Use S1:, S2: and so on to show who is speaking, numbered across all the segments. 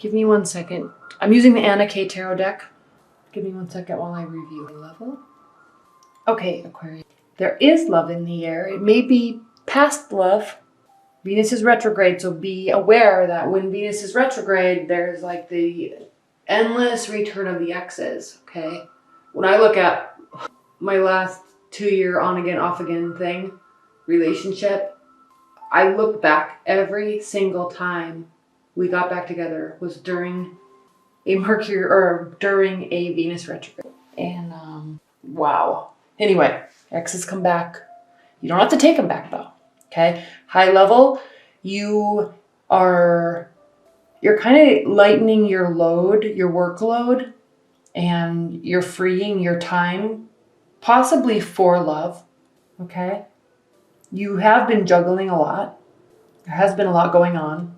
S1: Give me 1 second. I'm using the Anna K Tarot deck. Give me 1 second while I review the level. Okay, Aquarius. There is love in the air. It may be past love. Venus is retrograde, so be aware that when Venus is retrograde, there's like the endless return of the exes, okay? When I look at my last 2-year on again, off again thing, relationship, I look back every single time we got back together was during a Mercury or during a Venus retrograde. And wow. Anyway, exes come back. You don't have to take them back though. Okay. High level, you're kind of lightening your load, your workload, and you're freeing your time, possibly for love. Okay. You have been juggling a lot. There has been a lot going on.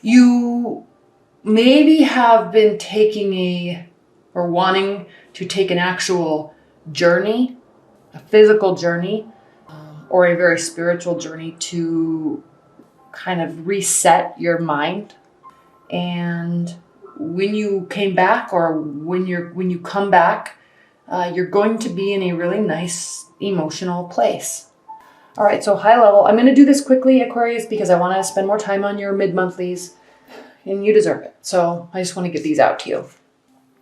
S1: You maybe have been wanting to take an actual journey, a physical journey, or a very spiritual journey to kind of reset your mind. And when you came back, or when you come back, you're going to be in a really nice emotional place. All right, so high level. I'm going to do this quickly, Aquarius, because I want to spend more time on your mid-monthlies, and you deserve it. So I just want to get these out to you.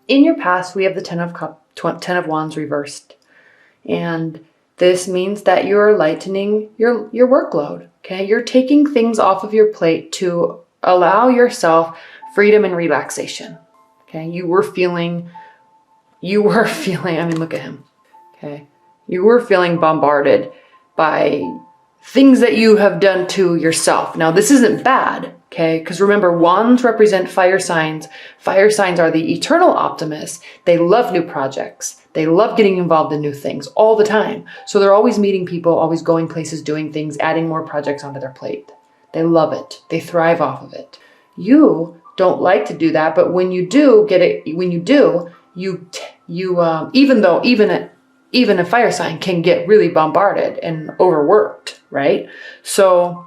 S1: In your past, we have the 10 of Wands reversed. And this means that you're lightening your workload, okay? You're taking things off of your plate to allow yourself freedom and relaxation, okay? You were feeling, I mean, look at him, okay? You were feeling bombarded by things that you have done to yourself. Now, this isn't bad, okay? Because remember, wands represent fire signs. Fire signs are the eternal optimists. They love new projects. They love getting involved in new things all the time. So they're always meeting people, always going places, doing things, adding more projects onto their plate. They love it. They thrive off of it. You don't like to do that, but when you do get it, even a fire sign can get really bombarded and overworked, right? So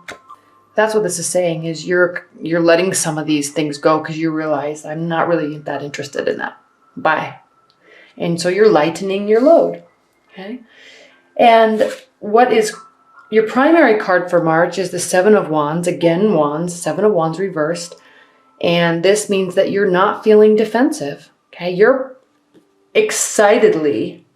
S1: that's what this is saying, is you're letting some of these things go because you realize I'm not really that interested in that. Bye. And so you're lightening your load, okay? And what is your primary card for March is the 7 of Wands. Again, Wands, 7 of Wands reversed. And this means that you're not feeling defensive, okay? You're excitedly,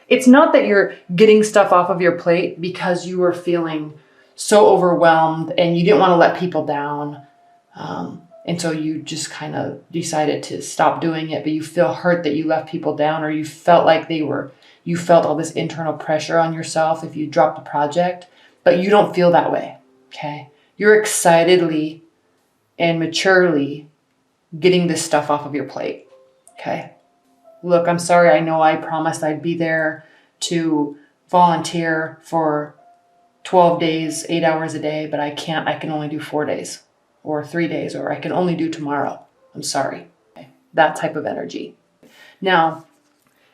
S1: it's not that you're getting stuff off of your plate because you were feeling so overwhelmed and you didn't want to let people down. And so you just kind of decided to stop doing it, but you feel hurt that you left people down, or you felt like you felt all this internal pressure on yourself if you dropped a project, but you don't feel that way, okay? You're excitedly and maturely getting this stuff off of your plate, okay? Look, I'm sorry. I know I promised I'd be there to volunteer for 12 days, 8 hours a day, but I can't. I can only do 4 days or 3 days, or I can only do tomorrow. I'm sorry. Okay. That type of energy. Now,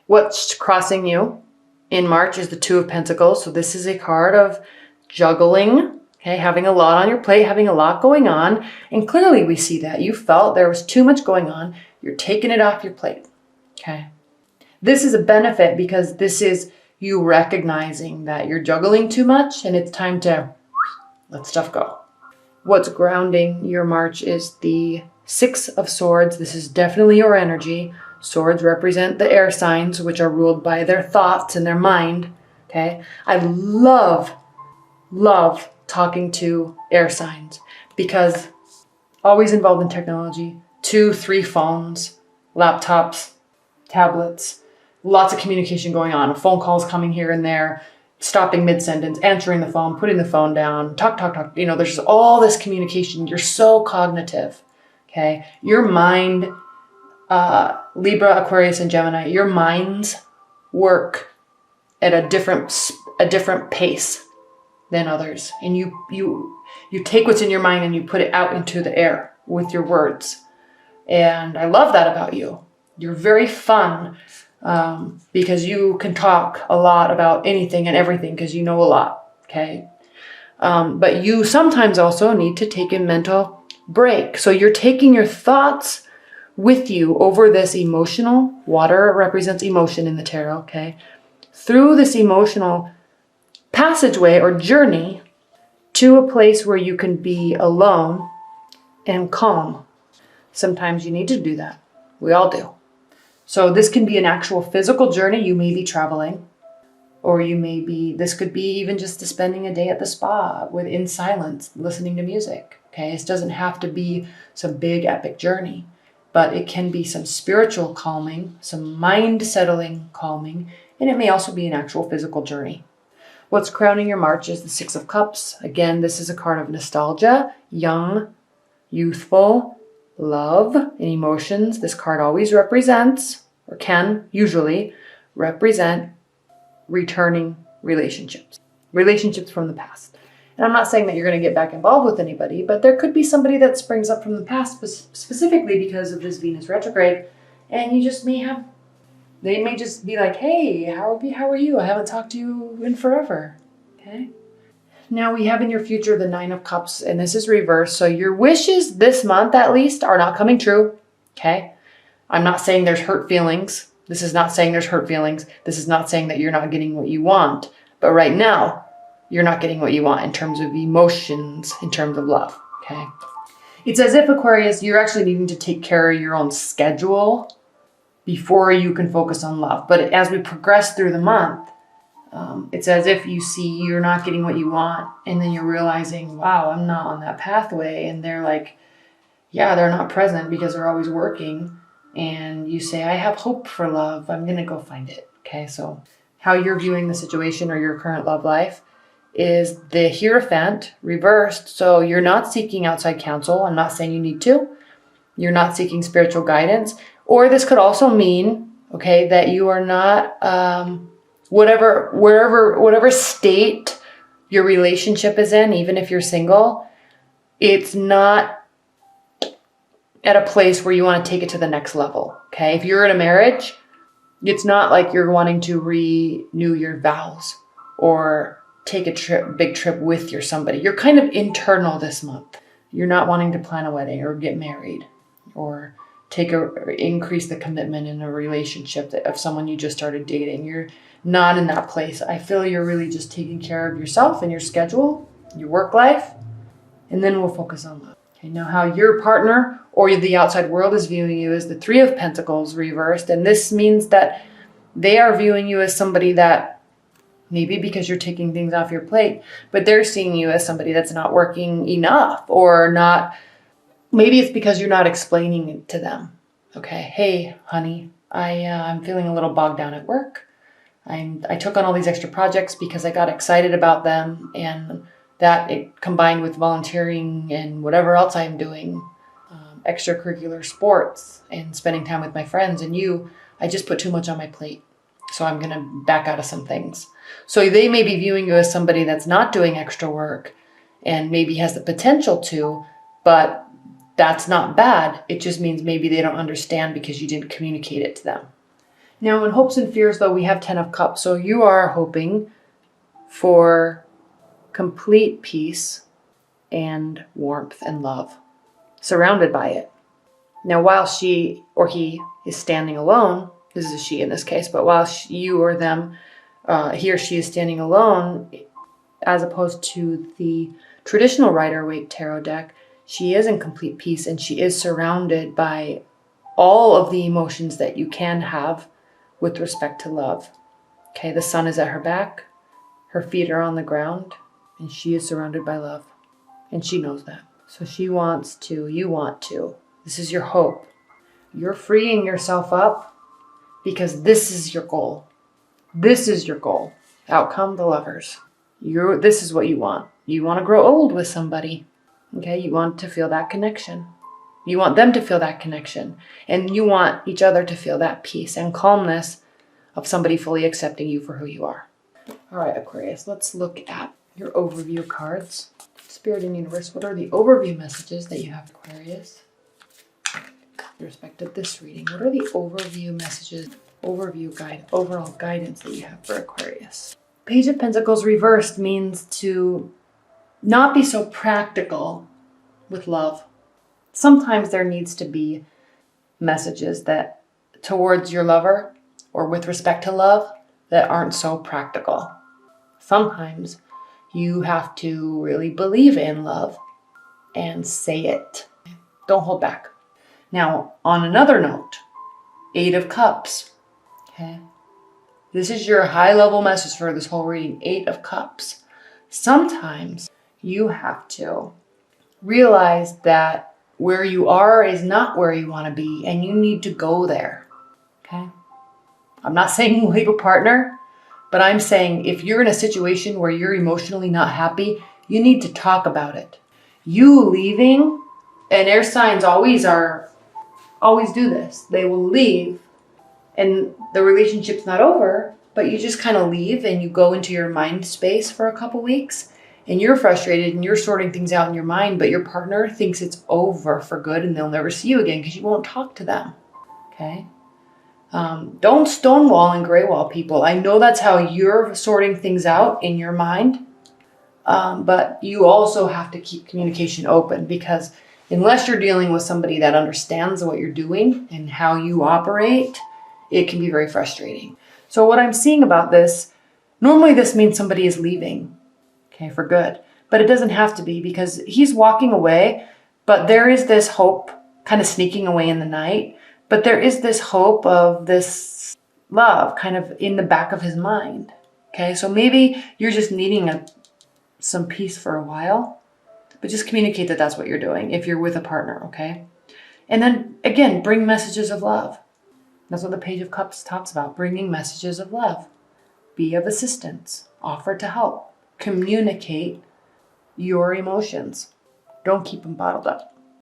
S1: what's crossing you in March is the 2 of Pentacles. So this is a card of juggling, okay, having a lot on your plate, having a lot going on. And clearly we see that. You felt there was too much going on. You're taking it off your plate. Okay. This is a benefit because this is you recognizing that you're juggling too much and it's time to let stuff go. What's grounding your March is the 6 of Swords. This is definitely your energy. Swords represent the air signs, which are ruled by their thoughts and their mind. Okay. I love talking to air signs because always involved in technology, 2, 3 phones, laptops, tablets, lots of communication going on. Phone calls coming here and there, stopping mid-sentence, answering the phone, putting the phone down, talk. You know, there's just all this communication. You're so cognitive, okay? Your mind, Libra, Aquarius, and Gemini, your minds work at a different pace than others. And you take what's in your mind and you put it out into the air with your words. And I love that about you. You're very fun because you can talk a lot about anything and everything because you know a lot, okay? But you sometimes also need to take a mental break. So you're taking your thoughts with you over this emotional, water represents emotion in the tarot, okay? Through this emotional passageway or journey to a place where you can be alone and calm. Sometimes you need to do that. We all do. So this can be an actual physical journey. You may be traveling, or this could be even just spending a day at the spa in silence, listening to music. Okay, it doesn't have to be some big epic journey, but it can be some spiritual calming, some mind settling calming, and it may also be an actual physical journey. What's crowning your March is the Six of Cups. Again, this is a card of nostalgia, young, youthful, love, and emotions. This card always represents, or can usually represent, returning relationships from the past. And I'm not saying that you're going to get back involved with anybody, but there could be somebody that springs up from the past specifically because of this Venus retrograde, and they may just be like, hey, how are you? I haven't talked to you in forever. Okay. Now we have in your future the Nine of Cups, and this is reversed. So your wishes this month at least are not coming true. Okay. I'm not saying there's hurt feelings. This is not saying there's hurt feelings. This is not saying that you're not getting what you want. But right now, you're not getting what you want in terms of emotions, in terms of love. Okay. It's as if, Aquarius, you're actually needing to take care of your own schedule before you can focus on love. But as we progress through the month, it's as if you see you're not getting what you want, and then you're realizing, wow, I'm not on that pathway. And they're like, yeah, they're not present because they're always working. And you say, I have hope for love. I'm going to go find it. Okay, so how you're viewing the situation or your current love life is the Hierophant reversed. So you're not seeking outside counsel. I'm not saying you need to. You're not seeking spiritual guidance. Or this could also mean, okay, that you are not, whatever state your relationship is in, even if you're single, it's not at a place where you want to take it to the next level. Okay. If you're in a marriage, it's not like you're wanting to renew your vows or take a big trip with somebody. You're kind of internal this month. You're not wanting to plan a wedding or get married or increase the commitment in a relationship of someone you just started dating. You're not in that place. I feel you're really just taking care of yourself and your schedule, your work life, and then we'll focus on love. Okay, now how your partner or the outside world is viewing you is the Three of Pentacles reversed. And this means that they are viewing you as somebody that, maybe because you're taking things off your plate, but they're seeing you as somebody that's not working enough, or not. Maybe it's because you're not explaining it to them. Okay, hey, honey, I'm feeling a little bogged down at work. I took on all these extra projects because I got excited about them, and that it combined with volunteering and whatever else I'm doing, extracurricular sports and spending time with my friends and I just put too much on my plate. So I'm going to back out of some things. So they may be viewing you as somebody that's not doing extra work and maybe has the potential to, but that's not bad. It just means maybe they don't understand because you didn't communicate it to them. Now in hopes and fears, though, we have 10 of Cups. So you are hoping for complete peace and warmth and love, surrounded by it. Now, while she or he is standing alone, this is a she in this case, but while you or them, he or she is standing alone, as opposed to the traditional Rider-Waite tarot deck, she is in complete peace and she is surrounded by all of the emotions that you can have with respect to love. Okay, the sun is at her back, her feet are on the ground, and she is surrounded by love. And she knows that. So she wants to, you want to. This is your hope. You're freeing yourself up because this is your goal. This is your goal. Out come the lovers. This is what you want. You want to grow old with somebody. Okay, you want to feel that connection. You want them to feel that connection. And you want each other to feel that peace and calmness of somebody fully accepting you for who you are. All right, Aquarius, let's look at your overview cards. Spirit and Universe, what are the overview messages that you have, Aquarius? In respect of this reading, what are the overview messages, overall guidance that you have for Aquarius? Page of Pentacles reversed means to not be so practical with love. sometimes there needs to be messages that towards your lover or with respect to love that aren't so practical. Sometimes you have to really believe in love and say it. Don't hold back. Now, on another note, 8 of Cups. Okay. This is your high-level message for this whole reading. 8 of Cups. Sometimes you have to realize that where you are is not where you want to be, and you need to go there. Okay? I'm not saying leave a partner, but I'm saying if you're in a situation where you're emotionally not happy, you need to talk about it. You leaving, and air signs always do this. They will leave, and the relationship's not over, but you just kind of leave and you go into your mind space for a couple weeks, and you're frustrated and you're sorting things out in your mind, but your partner thinks it's over for good and they'll never see you again because you won't talk to them. Okay? Don't stonewall and graywall people. I know that's how you're sorting things out in your mind, but you also have to keep communication open, because unless you're dealing with somebody that understands what you're doing and how you operate, it can be very frustrating. So what I'm seeing about this, normally this means somebody is leaving, okay, for good. But it doesn't have to be, because he's walking away, but there is this hope kind of sneaking away in the night. But there is this hope of this love kind of in the back of his mind. Okay, so maybe you're just needing some peace for a while, but just communicate that that's what you're doing if you're with a partner, okay? And then again, bring messages of love. That's what the Page of Cups talks about, bringing messages of love. Be of assistance, offer to help, communicate your emotions. Don't keep them bottled up.